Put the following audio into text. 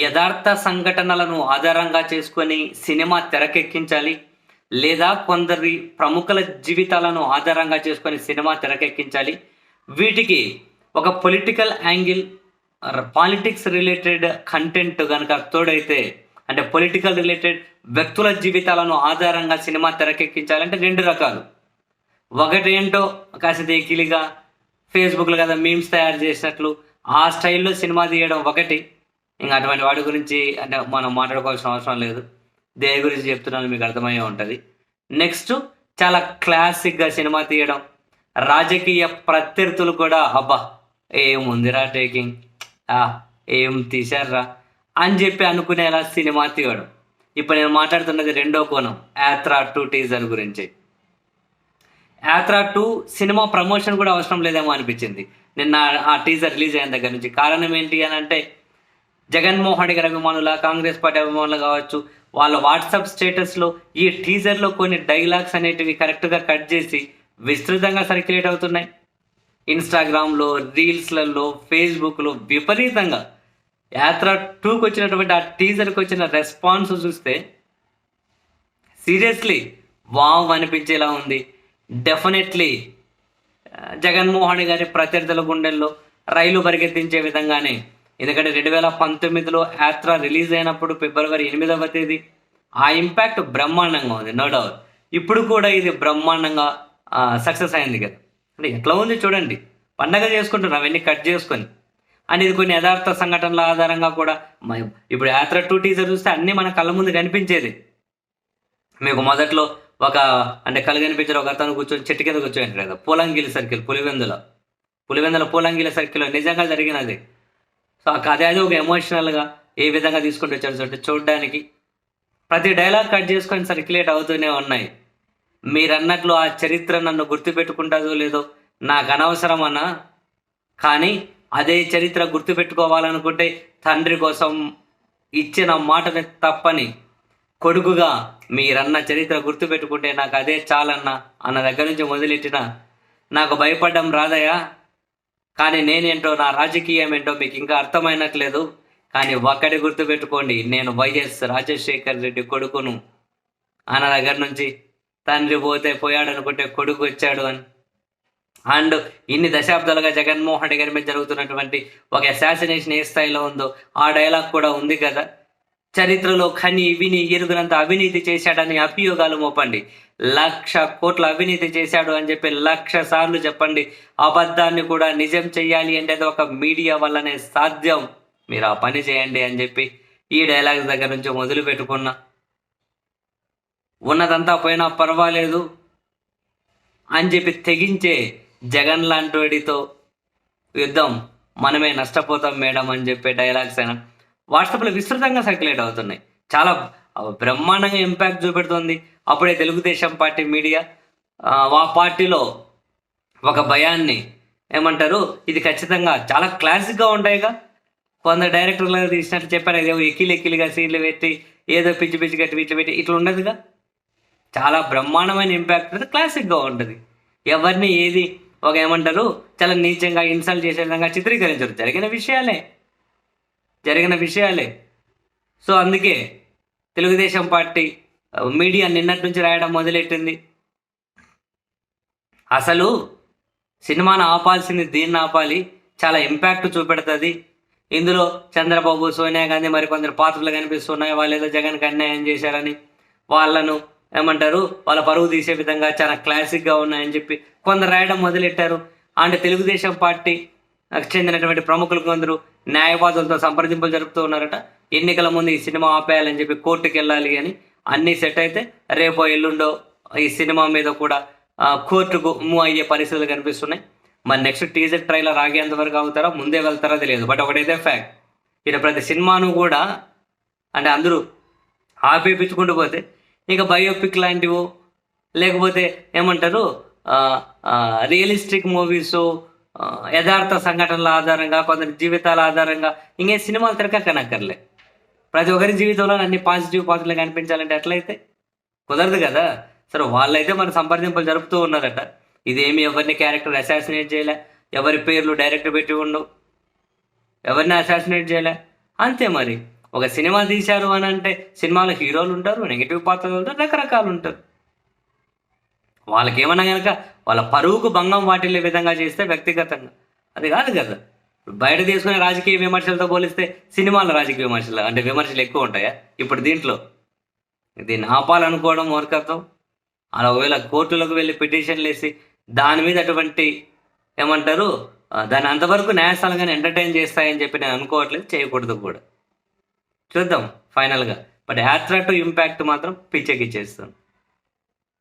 యథార్థ సంఘటనలను ఆధారంగా చేసుకొని సినిమా తెరకెక్కించాలి. లేదా కొందరి ప్రముఖుల జీవితాలను ఆధారంగా చేసుకొని సినిమా తెరకెక్కించాలి. వీటికి ఒక political angle, politics related content గనక తోడైతే, అంటే పొలిటికల్ రిలేటెడ్ వ్యక్తుల జీవితాలను ఆధారంగా సినిమా తెరకెక్కించాలంటే 2 రకాలు. ఒకటేంటో కాస్త ఎకిలిగా ఫేస్బుక్లో కదా మీమ్స్ తయారు చేసినట్లు ఆ స్టైల్లో సినిమా తీయడం ఒకటి. ఇంకా అటువంటి వాటి గురించి అంటే మనం మాట్లాడుకోవాల్సిన అవసరం లేదు. దేని గురించి చెప్తున్నాను మీకు అర్థమయ్యే ఉంటుంది. నెక్స్ట్, చాలా క్లాసిక్గా సినిమా తీయడం. రాజకీయ ప్రత్యర్థులు కూడా అబ్బా ఏముందిరా టేకింగ్, ఏం తీశారా అని చెప్పి అనుకునేలా సినిమా తీయడం. ఇప్పుడు నేను మాట్లాడుతున్నది రెండో కోణం, యాత్ర 2 టీజర్ గురించి. యాత్ర 2 సినిమా ప్రమోషన్ కూడా అవసరం లేదేమో అనిపించింది నిన్న ఆ టీజర్ రిలీజ్ అయిన దగ్గర నుంచి. కారణం ఏంటి అని అంటే, జగన్మోహన్ రెడ్డి గారి అభిమానుల, కాంగ్రెస్ పార్టీ అభిమానులు కావచ్చు, వాళ్ళ వాట్సాప్ స్టేటస్లో ఈ టీజర్లో కొన్ని డైలాగ్స్ అనేటివి కరెక్ట్గా కట్ చేసి విస్తృతంగా సర్క్యులేట్ అవుతున్నాయి. ఇన్స్టాగ్రామ్లో, రీల్స్లలో, ఫేస్బుక్లో విపరీతంగా. యాత్ర 2కి వచ్చినటువంటి ఆ టీజర్కి వచ్చిన రెస్పాన్స్ చూస్తే సీరియస్లీ వావ్ అనిపించేలా ఉంది. డెఫినెట్లీ జగన్మోహన్ గారి ప్రత్యర్థుల గుండెల్లో రైలు పరిగెత్తించే విధంగానే. ఎందుకంటే 2019లో యాత్ర రిలీజ్ అయినప్పుడు ఫిబ్రవరి 8వ తేదీ ఆ ఇంపాక్ట్ బ్రహ్మాండంగా ఉంది, నో డౌట్. ఇప్పుడు కూడా ఇది బ్రహ్మాండంగా సక్సెస్ అయింది కదా. అంటే ఎట్లా ఉంది చూడండి, పండగ చేసుకుంటున్నాం అవన్నీ కట్ చేసుకొని. అండ్ ఇది కొన్ని యథార్థ సంఘటనల ఆధారంగా కూడా. ఇప్పుడు యాత్ర 2 టీజర్ చూస్తే అన్నీ మన కళ్ళ ముందు కనిపించేది. మీకు మొదట్లో అంటే కళ్ళు కనిపించిన ఒక అతను కూర్చొని చెట్టు కింద కూర్చోండి కదా, పూలంగిలి సర్కిల్, పులివెందుల పూలంగిలి సర్కిల్లో నిజంగా జరిగినది. సో అదే ఒక ఎమోషనల్గా ఏ విధంగా తీసుకుంటూ వచ్చారు చూడడానికి. ప్రతి డైలాగ్ కట్ చేసుకొని సర్క్యులేట్ అవుతూనే ఉన్నాయి. మీరన్నట్లు ఆ చరిత్ర నన్ను గుర్తుపెట్టుకుంటుందో లేదో నాకు అనవసరం అన్నా, కానీ అదే చరిత్ర గుర్తుపెట్టుకోవాలనుకుంటే తండ్రి కోసం ఇచ్చిన మాటని తప్పని కొడుకుగా మీరన్న చరిత్ర గుర్తుపెట్టుకుంటే నాకు అదే చాలన్నా అన్న దగ్గర నుంచి మొదలెట్టిన నాకు భయపడడం రాదయా, కానీ నేనేంటో, నా రాజకీయం ఏంటో మీకు ఇంకా అర్థమైనట్లేదు. కానీ ఒక్కడి గుర్తుపెట్టుకోండి, నేను వైఎస్ రాజశేఖర్ రెడ్డి కొడుకును అన్న దగ్గర నుంచి తండ్రి పోతే పోయాడు అనుకుంటే కొడుకు వచ్చాడు అని. అండ్ ఇన్ని దశాబ్దాలుగా జగన్మోహన్ రెడ్డి గారి మీద జరుగుతున్నటువంటి ఒక అసాసినేషన్ ఏ స్థాయిలో ఉందో ఆ డైలాగ్ కూడా ఉంది కదా. చరిత్రలో కని విని ఎరుగునంత అవినీతి చేశాడని అభియోగాలు మోపండి. 1,00,000 కోట్ల అవినీతి చేశాడు అని చెప్పి 1,00,000 సార్లు చెప్పండి. అబద్ధాన్ని కూడా నిజం చెయ్యాలి అంటే అది ఒక మీడియా వల్లనే సాధ్యం. మీరు ఆ పని చేయండి అని చెప్పి ఈ డైలాగ్స్ దగ్గర నుంచి మొదలు పెట్టుకున్నా. ఉన్నదంతా పోయినా పర్వాలేదు అని చెప్పి తెగించే జగన్ లాంటివాడితో యుద్ధం మనమే నష్టపోతాం మేడం అని చెప్పే డైలాగ్స్ అయినా వాట్సాప్లో విస్తృతంగా సర్క్యులేట్ అవుతున్నాయి. చాలా బ్రహ్మాండంగా ఇంపాక్ట్ చూపెడుతుంది. అప్పుడే తెలుగుదేశం పార్టీ మీడియా ఆ పార్టీలో ఒక భయాన్ని ఏమంటారు, ఇది ఖచ్చితంగా చాలా క్లాసిక్గా ఉంటాయిగా, కొందరు డైరెక్టర్లు తీసినట్టు చెప్పారు, ఏదో ఎక్కిలిగా సీన్లు పెట్టి ఏదో పిచ్చి పిచ్చి కట్టి ఇట్లా పెట్టి ఇట్లా ఉండదుగా. చాలా బ్రహ్మాండమైన ఇంపాక్ట్ ఉంటుంది, క్లాసిక్గా ఉంటుంది. ఎవరిని ఏది ఏమంటారు చాలా నీచంగా ఇన్సల్ట్ చేసే విధంగా చిత్రీకరించరు, జరిగిన విషయాలే. సో అందుకే తెలుగుదేశం పార్టీ మీడియా నిన్నటి నుంచి రాయడం మొదలెట్టింది, అసలు సినిమాను ఆపాల్సింది దీన్ని ఆపాలి, చాలా ఇంపాక్ట్ చూపెడుతుంది. ఇందులో చంద్రబాబు, సోనియా గాంధీ మరికొందరు పాత్రలు కనిపిస్తున్నాయి. వాళ్ళు ఏదో జగన్కి అన్యాయం చేశారని వాళ్ళను ఏమంటారు వాళ్ళ పరువు తీసే విధంగా చాలా క్లాసిక్గా ఉన్నాయని చెప్పి కొందరు రాయడం మొదలెట్టారు. అండ్ తెలుగుదేశం పార్టీ చెందినటువంటి ప్రముఖులు కొందరు న్యాయవాదులతో సంప్రదింపులు జరుపుతూ ఉన్నారట. ఎన్నికల ముందు ఈ సినిమా ఆపేయాలని చెప్పి కోర్టుకు వెళ్ళాలి అని. అన్నీ సెట్ అయితే రేపో ఎల్లుండో ఈ సినిమా మీద కూడా కోర్టుకు మూవ్ అయ్యే పరిస్థితులు కనిపిస్తున్నాయి. మరి నెక్స్ట్ టీజర్ ట్రైలర్ ఆగేంత వరకు అవుతారా, ముందే వెళ్తారా తెలియదు. బట్ ఒకటైతే ఫ్యాక్ట్, ఇక్కడ ప్రతి సినిమాను కూడా అంటే అందరూ ఆపేపించుకుంటూ పోతే ఇక బయోపిక్ లాంటివో లేకపోతే ఏమంటారు రియలిస్టిక్ మూవీస్, యథార్థ సంఘటనల ఆధారంగా, కొందరి జీవితాల ఆధారంగా ఇంకే సినిమాలు తెరకనక్కర్లే. ప్రతి ఒక్కరి జీవితంలో అన్ని పాజిటివ్ కనిపించాలంటే ఎట్లయితే కుదరదు కదా. సరే వాళ్ళైతే మన సంప్రదింపులు జరుపుతూ ఉన్నారట. ఇదేమి ఎవరిని క్యారెక్టర్ అసాసినేట్ చేయలే, ఎవరి పేర్లు డైరెక్ట్ పెట్టి ఉండవు, ఎవరిని అసాసినేట్ చేయలే, అంతే. మరి ఒక సినిమా తీశారు అని అంటే సినిమాలో హీరోలు ఉంటారు, నెగిటివ్ పాత్రలు ఉంటారు, రకరకాలు ఉంటారు. వాళ్ళకి ఏమన్నా కనుక వాళ్ళ పరువుకు భంగం వాటిల్లే విధంగా చేస్తే వ్యక్తిగతంగా అది కాదు కదా. బయట తీసుకునే రాజకీయ విమర్శలతో పోలిస్తే సినిమాల రాజకీయ విమర్శలు అంటే విమర్శలు ఎక్కువ ఉంటాయా ఇప్పుడు దీంట్లో? దీన్ని ఆపాలనుకోవడం మూర్ఖత్వం. అలా ఒకవేళ కోర్టులకు వెళ్ళి పిటిషన్లు వేసి దాని మీద అటువంటి ఏమంటారు దాన్ని అంతవరకు న్యాయస్థానంగానే ఎంటర్టైన్ చేస్తాయని చెప్పి నేను అనుకోవట్లేదు, చేయకూడదు కూడా. చూద్దాం ఫైనల్గా. బట్ యాత్ర టు ఇంపాక్ట్ మాత్రం పిచ్చెక్కిచ్చేస్తాను.